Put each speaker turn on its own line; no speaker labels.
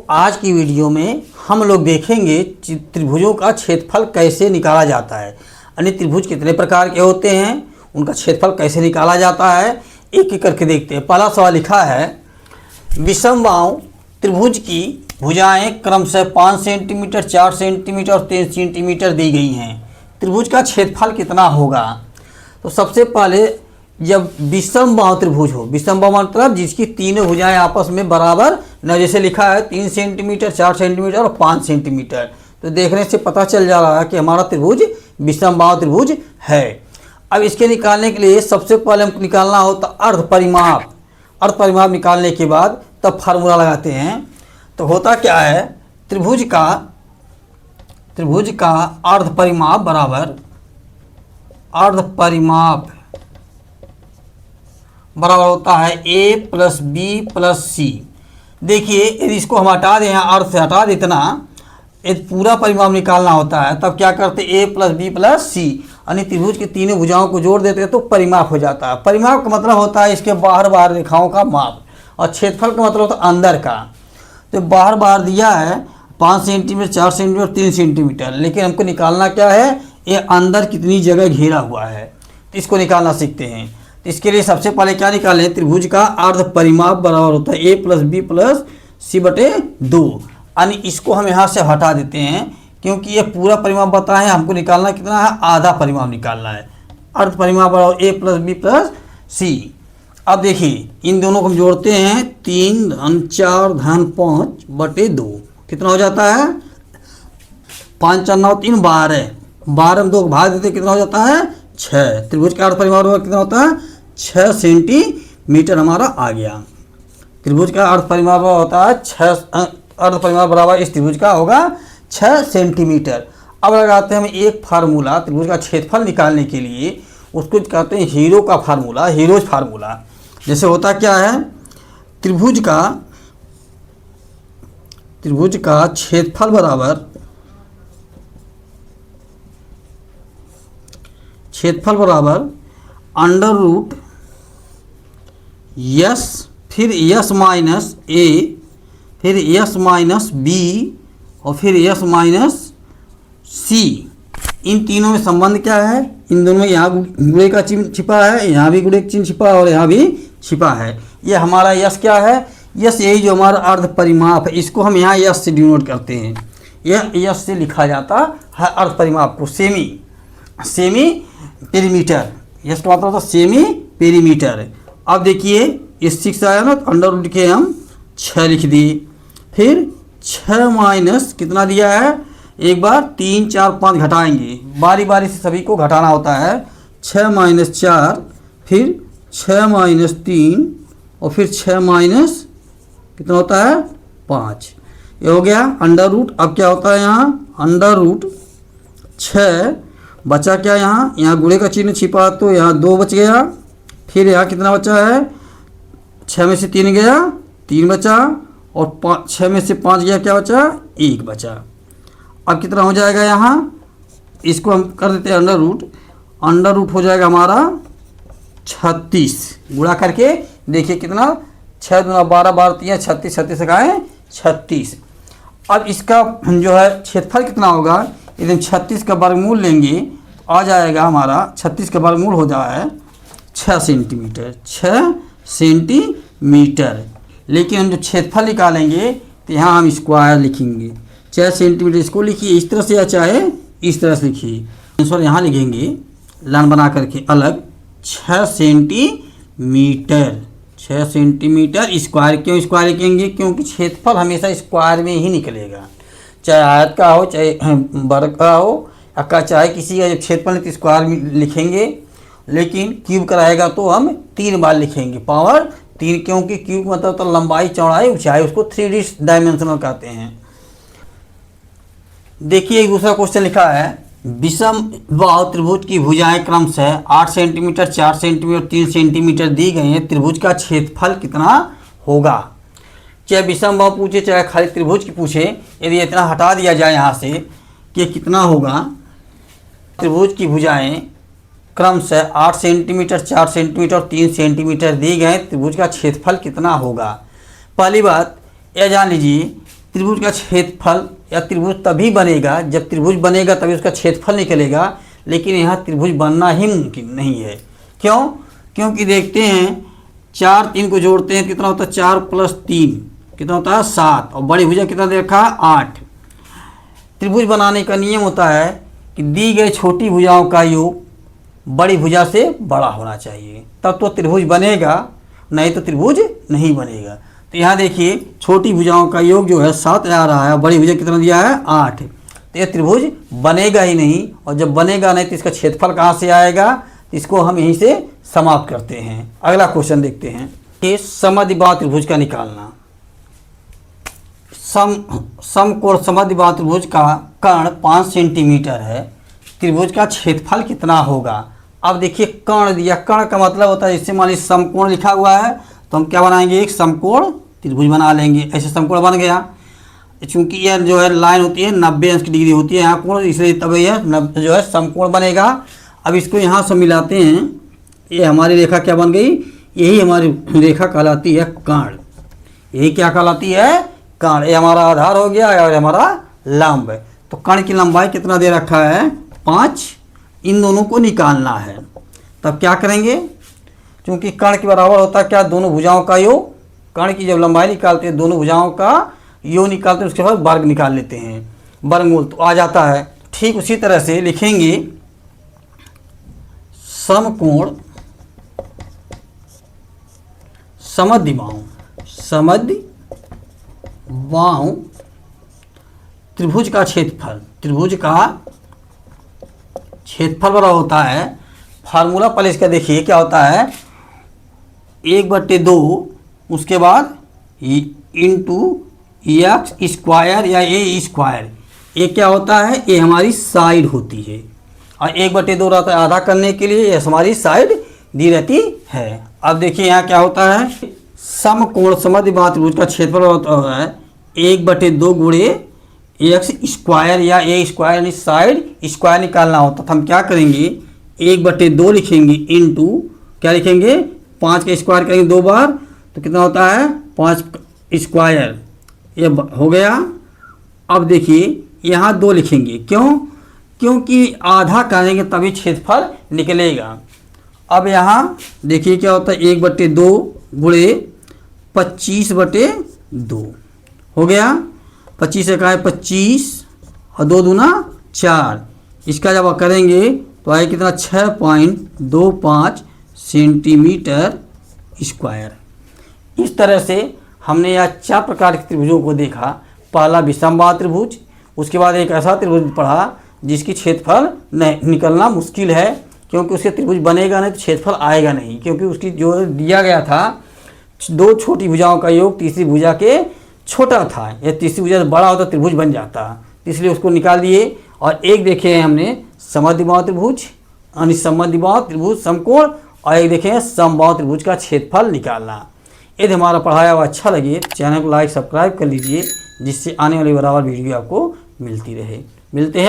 आज की वीडियो में हम लोग देखेंगे त्रिभुजों का क्षेत्रफल कैसे निकाला जाता है, यानी त्रिभुज कितने प्रकार के होते हैं, उनका क्षेत्रफल कैसे निकाला जाता है, एक एक करके देखते हैं। पहला सवाल लिखा है, विषमबाहु त्रिभुज की भुजाएं क्रमशः 5 सेंटीमीटर, 4 सेंटीमीटर और 3 सेंटीमीटर दी गई हैं। त्रिभुज का क्षेत्रफल कितना होगा? तो सबसे पहले जब विषमबाहु त्रिभुज हो, विषमबाहु मतलब जिसकी तीनों भुजाएं आपस में बराबर न, जैसे लिखा है 3 सेंटीमीटर, 4 सेंटीमीटर और 5 सेंटीमीटर, तो देखने से पता चल जा रहा है कि हमारा त्रिभुज विषमबाहु त्रिभुज है। अब इसके निकालने के लिए सबसे पहले हमको निकालना होता अर्ध परिमाप। अर्ध परिमाप निकालने के बाद तब फार्मूला लगाते हैं। तो होता क्या है, त्रिभुज का अर्ध परिमाप बराबर होता है a प्लस बी प्लस सी। देखिए यदि इसको हम हटा दें, यहाँ अर्ध से हटा दें इतना, यदि पूरा परिमाप निकालना होता है तब क्या करते a प्लस बी प्लस सी, यानी त्रिभुज की तीनों भुजाओं को जोड़ देते हैं तो परिमाप हो जाता है। परिमाप का मतलब होता है इसके बाहर रेखाओं का माप, और क्षेत्रफल का मतलब होता है अंदर का। तो बाहर दिया है 5 सेंटीमीटर, 4 सेंटीमीटर, 3 सेंटीमीटर, लेकिन हमको निकालना क्या है, ये अंदर कितनी जगह घेरा हुआ है, तो इसको निकालना सीखते हैं। तो इसके लिए सबसे पहले क्या निकालें, त्रिभुज का अर्ध परिमाप बराबर होता है a प्लस बी प्लस सी बटे 2, यानी इसको हम यहाँ से हटा देते हैं क्योंकि ये पूरा परिमाप बताए हैं, हमको निकालना कितना है, आधा परिमाप निकालना है। अर्ध परिमाप बराबर a प्लस बी प्लस सी। अब देखिए इन दोनों को हम जोड़ते हैं, 3 धन 4 धन 5 बटे 2 कितना हो जाता है, 5 4 9 3 12, 12 में 2 भाग देते कितना हो जाता है 6। त्रिभुज का अर्ध परिमाप कितना होता है 6 सेंटीमीटर हमारा आ गया। त्रिभुज का अर्ध परिमाप होता है 6, अर्ध परिमाप बराबर इस त्रिभुज का होगा 6 सेंटीमीटर। अब लगाते हैं हम एक फार्मूला त्रिभुज का क्षेत्रफल निकालने के लिए, उसको कहते हैं हीरो का फार्मूला, हीरोज फार्मूला। जैसे होता क्या है, त्रिभुज का क्षेत्रफल बराबर अंडर रूट यस, फिर यस माइनस ए, फिर यस माइनस बी और फिर यस माइनस सी। इन तीनों में संबंध क्या है, इन दोनों में यहाँ गुणे का चिन्ह छिपा है, यहाँ भी गुणे का चिन्ह छिपा है और यहाँ भी छिपा है। ये हमारा यस क्या है, यस यही जो हमारा अर्ध परिमाप है, इसको हम यहाँ यस से डिनोट करते हैं। यह यस से लिखा जाता है अर्ध परिमाप को, सेमी पेरीमीटर। यस का मतलब होता है सेमी पेरीमीटर। अब देखिए इस 6 आया ना, तो अंडर रूट के हम 6 लिख दिए, फिर 6 माइनस कितना दिया है, एक बार 3 4 5 घटाएंगे, बारी बारी से सभी को घटाना होता है। 6 माइनस 4, फिर 6 माइनस 3 और फिर 6 माइनस कितना होता है 5। ये हो गया अंडर रूट। अब क्या होता है यहाँ, अंडर रूट 6 बचा क्या, यहाँ गुणे का चिन्ह छिपा तो यहाँ 2 बच गया, फिर यहाँ कितना बचा है, 6 में से 3 गया 3 बचा, और 6 में से 5 गया क्या बचा, 1 बचा। अब कितना हो जाएगा, यहाँ इसको हम कर देते हैं अंडर रूट हो जाएगा हमारा 36, गुणा करके देखिए कितना, 6 दूना 12 12 3 36, 36 का है 36। अब इसका जो है क्षेत्रफल कितना होगा, यदि 36 का वर्गमूल लेंगे आ जाएगा हमारा, 36 का वर्गमूल हो जाए है 6 सेंटीमीटर, 6 सेंटीमीटर। लेकिन हम जो क्षेत्रफल निकालेंगे तो यहाँ हम स्क्वायर लिखेंगे, 6 सेंटीमीटर इसको लिखिए इस तरह से या चाहे इस तरह से लिखिए। आंसर यहाँ लिखेंगे लाइन बना करके अलग, 6 सेंटीमीटर। 6 सेंटीमीटर स्क्वायर, क्यों स्क्वायर लिखेंगे, क्योंकि क्षेत्रफल हमेशा स्क्वायर में ही निकलेगा, चाहे आयत का हो चाहे वर्ग का हो, या चाहे किसी का क्षेत्रफल तो स्क्वायर में लिखेंगे, लेकिन क्यूब कराएगा तो हम 3 बार लिखेंगे, पावर 3, क्योंकि क्यूब मतलब तो लंबाई चौड़ाई ऊंचाई, उसको 3D डायमेंशनल कहते हैं। देखिए एक दूसरा क्वेश्चन लिखा है, विषमबाहु त्रिभुज की भुजाएं क्रमशः 8 सेंटीमीटर, 4 सेंटीमीटर, 3 सेंटीमीटर दी गई हैं, त्रिभुज का क्षेत्रफल कितना होगा। चाहे विषमबाहु पूछे चाहे खाली त्रिभुज की पूछे, यदि इतना हटा दिया जाए यहाँ से कि कितना होगा, त्रिभुज की भुजाएं क्रमशः 8 सेंटीमीटर, 4 सेंटीमीटर और 3 सेंटीमीटर दी गए, त्रिभुज का क्षेत्रफल कितना होगा। पहली बात यह जान लीजिए त्रिभुज का क्षेत्रफल या त्रिभुज तभी बनेगा जब त्रिभुज बनेगा तभी उसका क्षेत्रफल निकलेगा, लेकिन यहाँ त्रिभुज बनना ही मुमकिन नहीं है। क्यों? क्योंकि देखते हैं 4 3 को जोड़ते हैं कितना होता है, 4 + 3 कितना होता है 7, और बड़ी भुजा कितना दे रखा है 8। त्रिभुज बनाने का नियम होता है कि दी गई छोटी भुजाओं का योग बड़ी भुजा से बड़ा होना चाहिए, तब तो त्रिभुज बनेगा, नहीं तो त्रिभुज नहीं बनेगा। तो यहाँ देखिए छोटी भुजाओं का योग जो है 7 आ रहा है, बड़ी भुजा कितना दिया है 8, तो ये त्रिभुज बनेगा ही नहीं। और जब बनेगा नहीं तो इसका क्षेत्रफल कहाँ से आएगा, इसको हम यहीं से समाप्त करते हैं। अगला क्वेश्चन देखते हैं कि समद्विबाहु त्रिभुज का निकालना। समकोण समद्विबाहु त्रिभुज का कर्ण 5 सेंटीमीटर है, त्रिभुज का क्षेत्रफल कितना होगा। अब देखिए कर्ण दिया, कर्ण का मतलब होता है जैसे मान लीजिए समकोण लिखा हुआ है तो हम क्या बनाएंगे, एक समकोण त्रिभुज बना लेंगे। ऐसे समकोण बन गया, चूंकि यह जो है लाइन होती है 90 अंश की डिग्री होती है यहाँ कोण, इसलिए तब यह जो है समकोण बनेगा। अब इसको यहाँ से मिलाते हैं, ये हमारी रेखा क्या बन गई, यही हमारी रेखा कहलाती है कर्ण। यही क्या कहलाती है, कर्ण। ये हमारा आधार हो गया और हमारा लंब है। तो कर्ण की लंबाई कितना दे रखा है 5, इन दोनों को निकालना है। तब क्या करेंगे, क्योंकि कर्ण के बराबर होता है क्या, दोनों भुजाओं का योग। कर्ण की जब लंबाई निकालते हैं दोनों भुजाओं का योग निकालते हैं, उसके बाद वर्ग निकाल लेते हैं, वर्गमूल तो आ जाता है। ठीक उसी तरह से लिखेंगे समकोण समद्विबाहु त्रिभुज का क्षेत्रफल, त्रिभुज का क्षेत्रफल बड़ा होता है, फार्मूला पहले इसका देखिए क्या होता है, 1/2 उसके बाद इंटू एक्स स्क्वायर या ए स्क्वायर। ये क्या होता है, ये हमारी साइड होती है, और 1/2 रहता है आधा करने के लिए, ये हमारी साइड दी रहती है। अब देखिए यहाँ क्या होता है, समकोण समद्विबाहु त्रिभुज का क्षेत्रफल होता है 1/2 गुणे एक्स स्क्वायर या ए स्क्वायर, यानी साइड स्क्वायर निकालना होता। तो हम क्या करेंगे, 1/2 लिखेंगे इंटू क्या लिखेंगे, 5 का स्क्वायर करेंगे 2 बार तो कितना होता है 5 स्क्वायर, ये हो गया। अब देखिए यहाँ 2 लिखेंगे, क्यों, क्योंकि आधा करेंगे तभी क्षेत्रफल निकलेगा। अब यहाँ देखिए क्या होता है, 1/2 गुणे 25/2 हो गया। 25 का है 25 और 2 दूना 4, इसका जब करेंगे तो आए कितना 6.25 सेंटीमीटर स्क्वायर। इस तरह से हमने यहाँ 4 प्रकार के त्रिभुजों को देखा। पहला विषमबाहु त्रिभुज, उसके बाद एक ऐसा त्रिभुज पढ़ा जिसकी क्षेत्रफल निकलना मुश्किल है, क्योंकि उसके त्रिभुज बनेगा नहीं तो क्षेत्रफल आएगा नहीं, क्योंकि उसकी जो दिया गया था 2 छोटी भुजाओं का योग तीसरी भुजा के छोटा था, यह तीसरी भुजा बड़ा होता त्रिभुज बन जाता, इसलिए उसको निकाल दिए। और एक देखे हैं हमने समद्विबाहु त्रिभुज यानी समद्विबाहु त्रिभुज समकोण, और एक देखे हैं समबाहु त्रिभुज का क्षेत्रफल निकालना। यदि हमारा पढ़ाया हुआ अच्छा लगे चैनल को लाइक सब्सक्राइब कर लीजिए, जिससे आने वाली बराबर वीडियो आपको मिलती रहे। मिलते हैं।